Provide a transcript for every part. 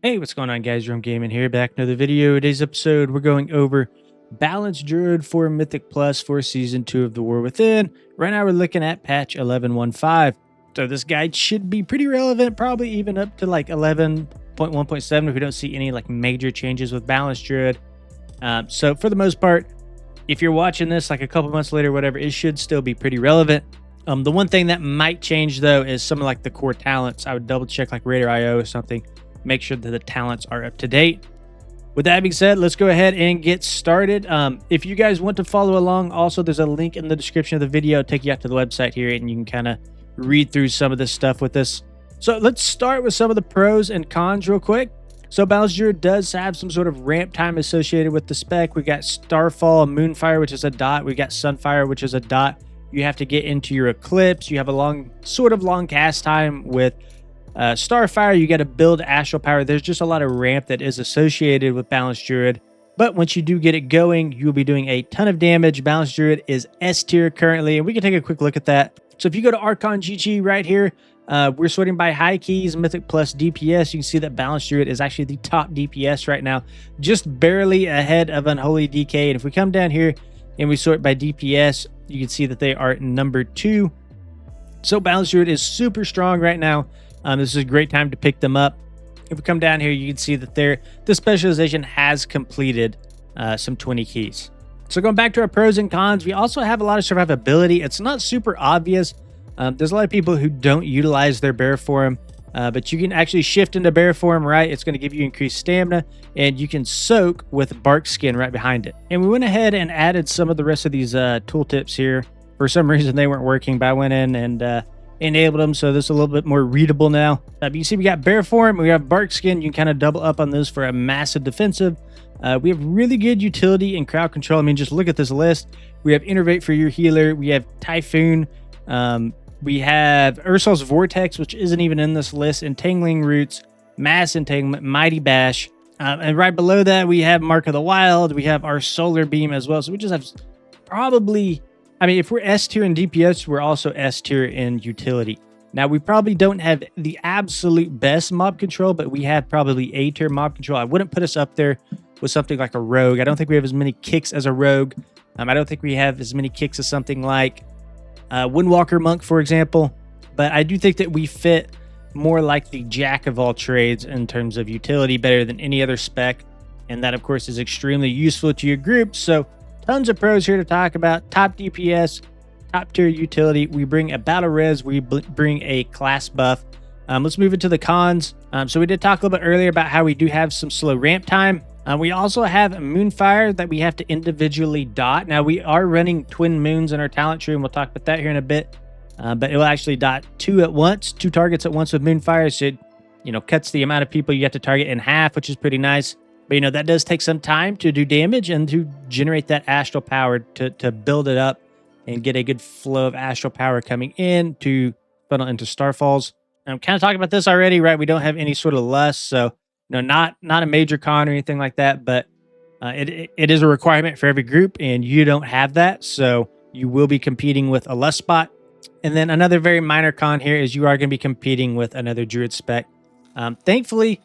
Hey, what's going on, guys? Drum Gaming here, back in another video. Today's episode, we're going over Balanced Druid for Mythic Plus for Season 2 of The War Within. Right now, we're looking at patch 11.15. So this guide should be pretty relevant, probably even up to like 11.1.7 if we don't see any like major changes with Balanced Druid. So for the most part, if you're watching this like a couple months later, whatever, it should still be pretty relevant. The one thing that might change though is some of like the core talents. I would double check like Raider IO or something. Make sure that the talents are up to date. With that being said, let's go ahead and get started. If you guys want to follow along, also there's a link in the description of the video. Take you out to the website here and you can kind of read through some of this stuff with us. So let's start with some of the pros and cons real quick. So Balanced Druid does have some sort of ramp time associated with the spec. We got Starfall, Moonfire, which is a dot. We got Sunfire, which is a dot. You have to get into your Eclipse. You have a long cast time with Starfire. You got to build Astral Power. There's just a lot of ramp that is associated with Balanced Druid. But once you do get it going, you'll be doing a ton of damage. Balanced Druid is S tier currently, and we can take a quick look at that. So if you go to Archon GG right here, we're sorting by high keys, Mythic Plus DPS. You can see that Balanced Druid is actually the top DPS right now, just barely ahead of Unholy DK. And if we come down here and we sort by DPS, you can see that they are number 2. So Balanced Druid is super strong right now. This is a great time to pick them up. If we come down here, you can see that the specialization has completed some 20 keys. So going back to our pros and cons, we also have a lot of survivability. It's not super obvious. There's a lot of people who don't utilize their bear form, but you can actually shift into bear form, right? It's going to give you increased stamina, and you can soak with bark skin right behind it. And we went ahead and added some of the rest of these tooltips here. For some reason, they weren't working, but I went in and enabled them, so this is a little bit more readable now. You can see we got bear form, we have bark skin. You can kind of double up on those for a massive defensive. We have really good utility and crowd control. I mean, just look at this list. We have Innervate for your healer. We have Typhoon. We have Ursol's Vortex, which isn't even in this list. Entangling Roots, Mass Entanglement, Mighty Bash. And right below that, we have Mark of the Wild. We have our Solar Beam as well. So we just have probably... I mean, if we're S tier in DPS, we're also S tier in utility. Now, we probably don't have the absolute best mob control, but we have probably A tier mob control. I wouldn't put us up there with something like a rogue. I don't think we have as many kicks as a rogue. I don't think we have as many kicks as something like Windwalker Monk, for example. But I do think that we fit more like the jack of all trades in terms of utility, better than any other spec. And that, of course, is extremely useful to your group. So tons of pros here to talk about. Top DPS, top tier utility. We bring a battle res. We bring a class buff. Let's move into the cons. So we did talk a little bit earlier about how we do have some slow ramp time. We also have Moonfire that we have to individually dot. Now, we are running Twin Moons in our talent tree, and we'll talk about that here in a bit. But it will actually dot two targets at once with Moonfire. So it, cuts the amount of people you have to target in half, which is pretty nice. But, that does take some time to do damage and to generate that astral power to build it up and get a good flow of astral power coming in to funnel into Starfalls. And I'm kind of talking about this already, right? We don't have any sort of lust, so not a major con or anything like that, but it is a requirement for every group, and you don't have that, so you will be competing with a lust spot. And then another very minor con here is you are going to be competing with another Druid spec. Thankfully,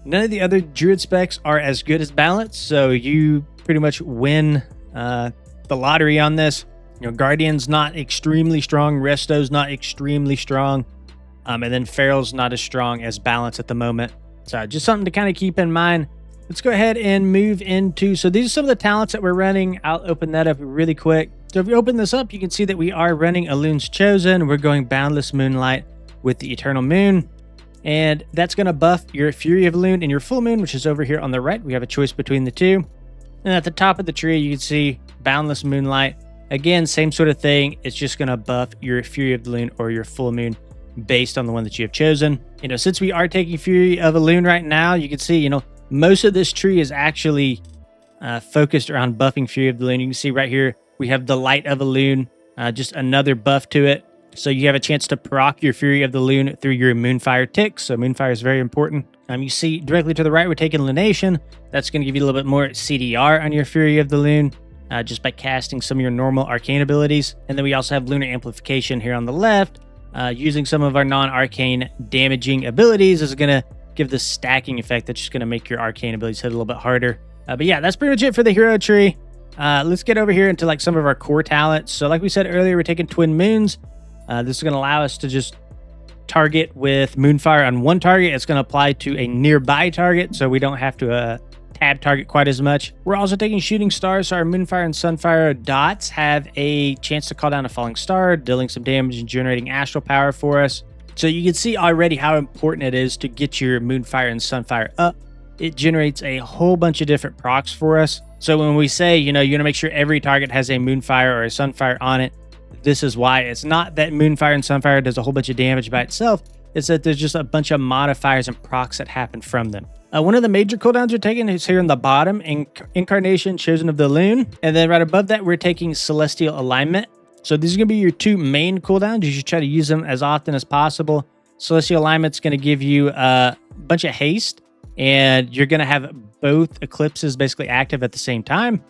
none of the other Druid specs are as good as Balance, so you pretty much win the lottery on this. Guardian's not extremely strong, Resto's not extremely strong, and then Feral's not as strong as Balance at the moment. So just something to kind of keep in mind. Let's go ahead and move into, so these are some of the talents that we're running. I'll open that up really quick. So if we open this up, you can see that we are running Elun's Chosen. We're going Boundless Moonlight with the Eternal Moon. And that's going to buff your Fury of Elune and your Full Moon, which is over here on the right. We have a choice between the two. And at the top of the tree, you can see Boundless Moonlight. Again, same sort of thing. It's just going to buff your Fury of Elune or your Full Moon based on the one that you have chosen. Since we are taking Fury of Elune right now, you can see, most of this tree is actually focused around buffing Fury of Elune. You can see right here, we have the Light of Elune, just another buff to it. So you have a chance to proc your Fury of the Lune through your Moonfire tick. So Moonfire is very important. You see directly to the right, we're taking Lunation. That's going to give you a little bit more CDR on your Fury of the Lune, just by casting some of your normal arcane abilities. And then we also have Lunar Amplification here on the left. Using some of our non-arcane damaging abilities is going to give this stacking effect that's just going to make your arcane abilities hit a little bit harder. But yeah, that's pretty much it for the hero tree. Let's get over here into like some of our core talents. So like we said earlier, we're taking Twin Moons. This is going to allow us to just target with Moonfire on one target. It's going to apply to a nearby target, so we don't have to tab target quite as much. We're also taking Shooting Stars, so our Moonfire and Sunfire dots have a chance to call down a falling star, dealing some damage and generating astral power for us. So you can see already how important it is to get your Moonfire and Sunfire up. It generates a whole bunch of different procs for us. So when we say, you know, you're gonna make sure every target has a Moonfire or a Sunfire on it, this is why. It's not that Moonfire and Sunfire does a whole bunch of damage by itself. It's that there's just a bunch of modifiers and procs that happen from them. One of the major cooldowns we're taking is here in the bottom, Incarnation, Chosen of the Loon. And then right above that, we're taking Celestial Alignment. So these are going to be your two main cooldowns. You should try to use them as often as possible. Celestial Alignment's going to give you a bunch of haste, and you're going to have both eclipses basically active at the same time.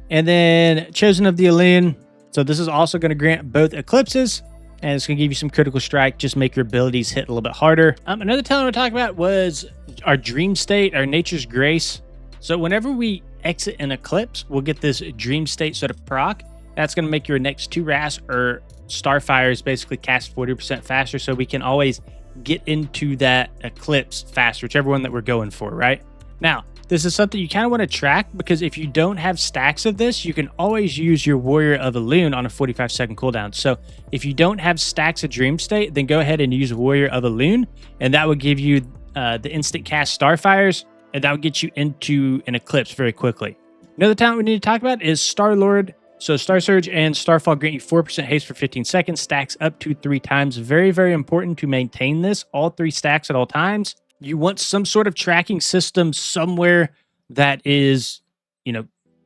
And then Chosen of the Loon. So this is also going to grant both eclipses, and it's going to give you some critical strike, just make your abilities hit a little bit harder. Another talent we're talking about was our Dream State, our Nature's Grace. So whenever we exit an eclipse, we'll get this Dream State sort of proc. That's going to make your next two Wraths or Starfires basically cast 40% faster, so we can always get into that eclipse faster, whichever one that we're going for, right? Now, this is something you kind of want to track, because if you don't have stacks of this, you can always use your Warrior of Elune on a 45-second cooldown. So if you don't have stacks of Dream State, then go ahead and use Warrior of Elune, and that would give you the instant cast Starfires, and that would get you into an eclipse very quickly. Another talent we need to talk about is Star-Lord. So Star Surge and Starfall grant you 4% haste for 15 seconds, stacks up to 3 times. Very, very important to maintain this, all 3 stacks at all times. You want some sort of tracking system somewhere that is, you know,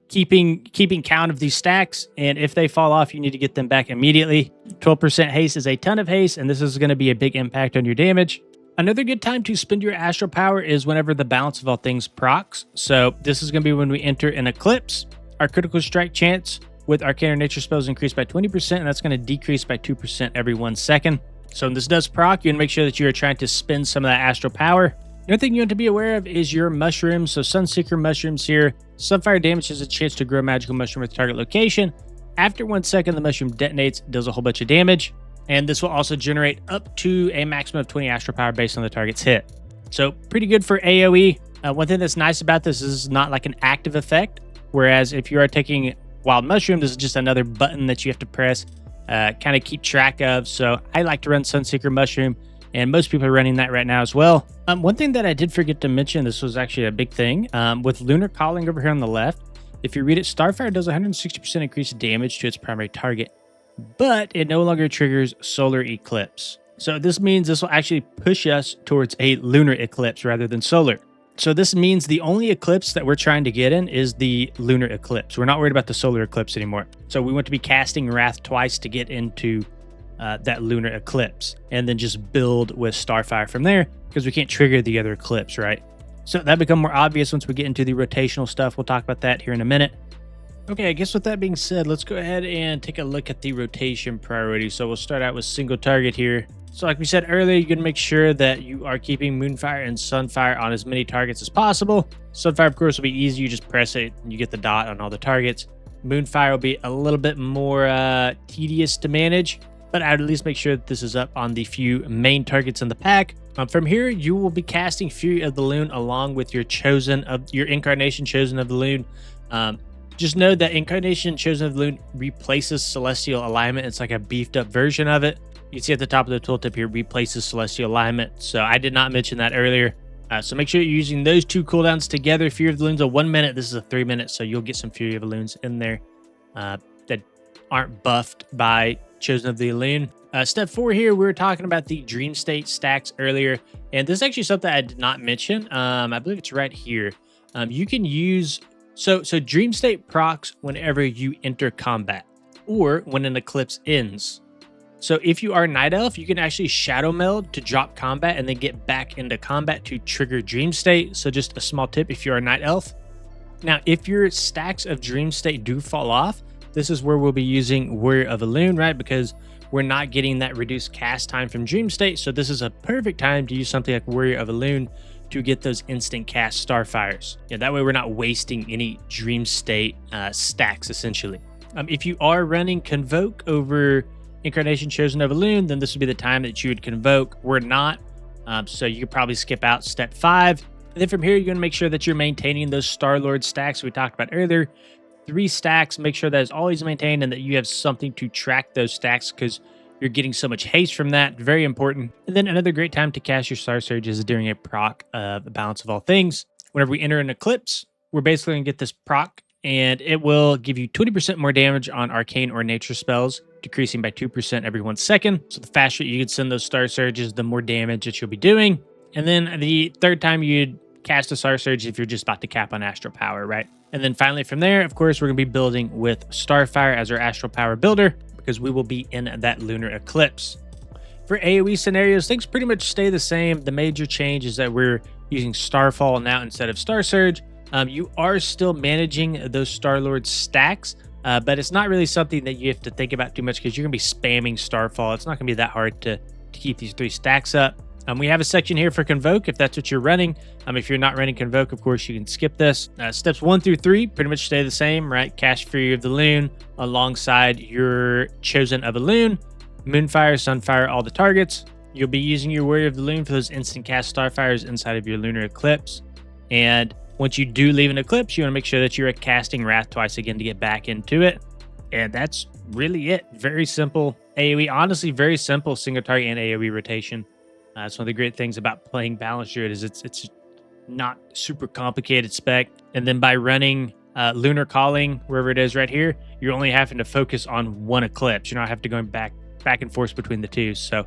keeping count of these stacks, and if they fall off, you need to get them back immediately. 12% haste is a ton of haste, and this is going to be a big impact on your damage. Another good time to spend your astral power is whenever the Balance of All Things procs. So this is going to be when we enter an eclipse. Our critical strike chance with Arcane or Nature spells increased by 20%, and that's going to decrease by 2% every 1 second. So when this does proc, you want to make sure that you're trying to spend some of that astral power. Another thing you want to be aware of is your mushrooms. So Sunseeker mushrooms here. Sunfire damage has a chance to grow a magical mushroom at the target location. After 1 second, the mushroom detonates, does a whole bunch of damage. And this will also generate up to a maximum of 20 astral power based on the target's hit. So pretty good for AoE. One thing that's nice about this is not like an active effect. Whereas if you are taking Wild Mushroom, this is just another button that you have to press, kind of keep track of. So I like to run Sunseeker Mushroom, and most people are running that right now as well. One thing that I did forget to mention, this was actually a big thing, with Lunar Calling over here on the left, if you read it, Starfire does 160% increased damage to its primary target, but it no longer triggers Solar Eclipse. So this means this will actually push us towards a Lunar Eclipse rather than Solar. So this means the only eclipse that we're trying to get in is the Lunar Eclipse. We're not worried about the Solar Eclipse anymore. So we want to be casting Wrath twice to get into that Lunar Eclipse, and then just build with Starfire from there, because we can't trigger the other eclipse, right? So that become more obvious once we get into the rotational stuff. We'll talk about that here in a minute. Okay, I guess with that being said, let's go ahead and take a look at the rotation priority. So we'll start out with single target here. So like we said earlier, you're going to make sure that you are keeping Moonfire and Sunfire on as many targets as possible. Sunfire, of course, will be easy. You just press it and you get the dot on all the targets. Moonfire will be a little bit more tedious to manage, but I'd at least make sure that this is up on the few main targets in the pack. From here, you will be casting Fury of the Loon along with your Incarnation Chosen of the Loon. Just know that Incarnation Chosen of the Loon replaces Celestial Alignment. It's like a beefed up version of it. You can see at the top of the tooltip here, replaces Celestial Alignment. So I did not mention that earlier. So make sure you're using those two cooldowns together. Fury of the Loon's a 1 minute. This is a 3 minute. So you'll get some Fury of the Loons in there that aren't buffed by Chosen of the Loon. Step 4 here, we were talking about the Dream State stacks earlier. And this is actually something I did not mention. I believe it's right here. You can use... So Dream State procs whenever you enter combat or when an eclipse ends. So if you are Night Elf, you can actually Shadow Meld to drop combat and then get back into combat to trigger Dream State. So just a small tip if you're a Night Elf. Now, if your stacks of Dream State do fall off, this is where we'll be using Warrior of Elune, right? Because we're not getting that reduced cast time from Dream State. So this is a perfect time to use something like Warrior of Elune to get those instant cast Starfires. Yeah, that way we're not wasting any Dream State stacks, essentially. If you are running Convoke over Incarnation Chosen of Elune, then this would be the time that you would Convoke. We're not, so you could probably skip out step 5. And then from here, you're going to make sure that you're maintaining those Star-Lord stacks we talked about earlier. 3 stacks, make sure that is always maintained and that you have something to track those stacks because you're getting so much haste from that. Very important. And then another great time to cast your Star Surges is during a proc of the Balance of All Things. Whenever we enter an Eclipse, we're basically going to get this proc, and it will give you 20% more damage on Arcane or Nature spells, decreasing by 2% every 1 second. So the faster you can send those Star Surges, the more damage that you'll be doing. And then the third time you'd cast a Star Surge if you're just about to cap on Astral Power, right? And then finally from there, of course, we're going to be building with Starfire as our Astral Power builder because we will be in that lunar eclipse. For AoE scenarios, things pretty much stay the same. The major change is that we're using Starfall now instead of Star Surge. You are still managing those Star-Lord stacks, but it's not really something that you have to think about too much because you're going to be spamming Starfall. It's not going to be that hard to keep these 3 stacks up. We have a section here for Convoke if that's what you're running. If you're not running Convoke, of course, you can skip this. Steps 1 through 3 pretty much stay the same, right? Cast Fury of the Lune alongside your Chosen of Elune, Moonfire, Sunfire, all the targets. You'll be using your Warrior of the Lune for those instant cast Starfires inside of your Lunar Eclipse. And once you do leave an Eclipse, you want to make sure that you're casting Wrath twice again to get back into it. And that's really it. Very simple AoE. Honestly, very simple single target and AoE rotation. That's one of the great things about playing Balanced Druid is it's not super complicated spec. And then by running Lunar Calling, wherever it is right here, you're only having to focus on 1 Eclipse. You're not having to go back and forth between the 2. So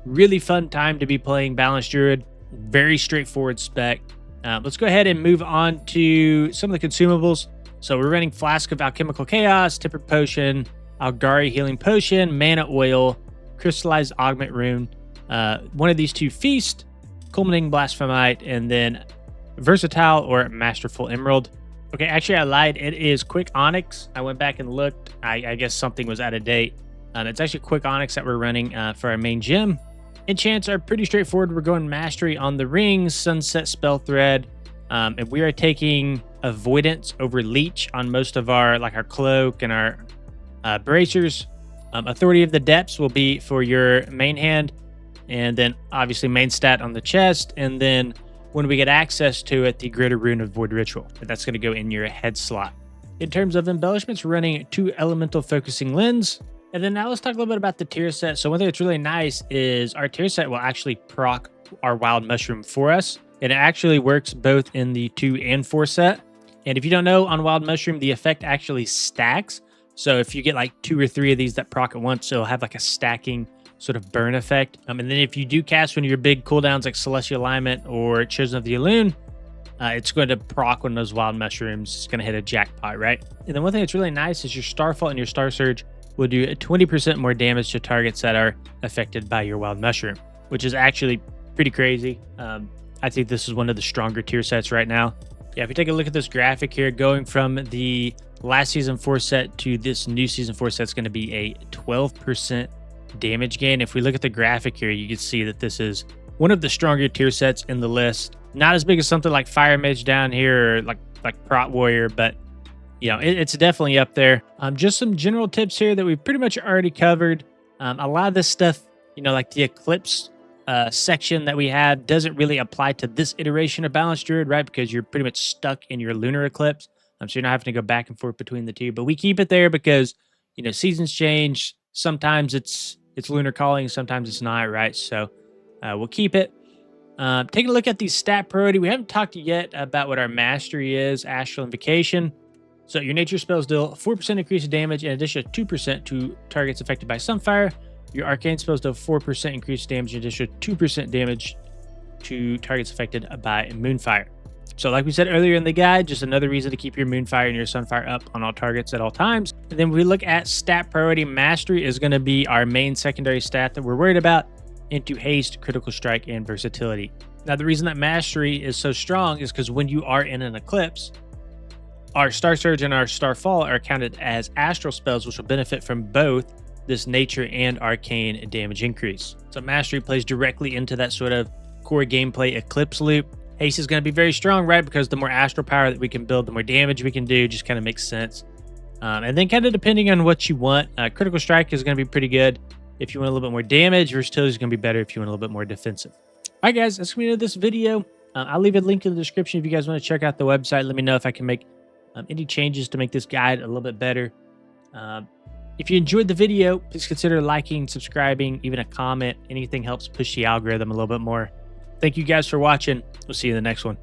really fun time to be playing Balanced Druid. Very straightforward spec. Let's go ahead and move on to some of the consumables. So we're running Flask of Alchemical Chaos, Tempered Potion, Algari Healing Potion, Mana Oil, Crystallized Augment Rune, one of these 2 Feast, Culminating Blasphemite, and then Versatile or Masterful Emerald. Okay, actually I lied. It is Quick Onyx. I went back and looked. I guess something was out of date. It's actually Quick Onyx that we're running for our main gym. Enchants are pretty straightforward. We're going Mastery on the Rings, Sunset Spell Thread, and we are taking Avoidance over Leech on most of our Cloak and our Bracers. Authority of the Depths will be for your main hand, and then obviously main stat on the chest, and then when we get access to it, the Greater Rune of Void Ritual. That's going to go in your head slot. In terms of embellishments, we're running 2 Elemental Focusing Lens. And then now let's talk a little bit about the tier set. So one thing that's really nice is our tier set will actually proc our Wild Mushroom for us. And it actually works both in the 2 and 4 set. And if you don't know, on Wild Mushroom, the effect actually stacks. So if you get 2 or 3 of these that proc at once, it'll have a stacking sort of burn effect. And then if you do cast one of your big cooldowns like Celestial Alignment or Chosen of the Elune, it's going to proc one of those Wild Mushrooms. It's going to hit a jackpot, right? And then one thing that's really nice is your Starfall and your Star Surge will do 20% more damage to targets that are affected by your Wild Mushroom, which is actually pretty crazy. I think this is one of the stronger tier sets right now. Yeah, if you take a look at this graphic here, going from the last Season 4 set to this new Season 4 set is going to be a 12% damage gain. If we look at the graphic here, you can see that this is one of the stronger tier sets in the list. Not as big as something like Fire Mage down here or like Prot Warrior, but it's definitely up there. Just some general tips here that we've pretty much already covered. A lot of this stuff, like the Eclipse section that we had doesn't really apply to this iteration of Balanced Druid, right? Because you're pretty much stuck in your Lunar Eclipse. So you're not having to go back and forth between the 2. But we keep it there because, seasons change. Sometimes it's Lunar Calling, sometimes it's not, right? So we'll keep it. Taking a look at the stat priority, we haven't talked yet about what our mastery is, Astral Invocation. So your nature spells deal 4% increase in damage in addition to 2% to targets affected by Sunfire. Your arcane spells deal 4% increased damage in addition to 2% damage to targets affected by Moonfire. So like we said earlier in the guide, just another reason to keep your Moonfire and your Sunfire up on all targets at all times. And then we look at stat priority, mastery is going to be our main secondary stat that we're worried about, into haste, critical strike, and versatility. Now the reason that mastery is so strong is because when you are in an eclipse, our Star Surge and our Starfall are counted as astral spells, which will benefit from both this nature and arcane damage increase. So mastery plays directly into that sort of core gameplay eclipse loop. Haste is going to be very strong, right? Because the more astral power that we can build, the more damage we can do. Just kind of makes sense. And then kind of depending on what you want, critical strike is going to be pretty good if you want a little bit more damage. Versatility is going to be better if you want a little bit more defensive. All right, guys, that's going to be this video. I'll leave a link in the description if you guys want to check out the website. Let me know if I can make any changes to make this guide a little bit better. If you enjoyed the video, please consider liking, subscribing, even a comment. Anything helps push the algorithm a little bit more. Thank you guys for watching. We'll see you in the next one.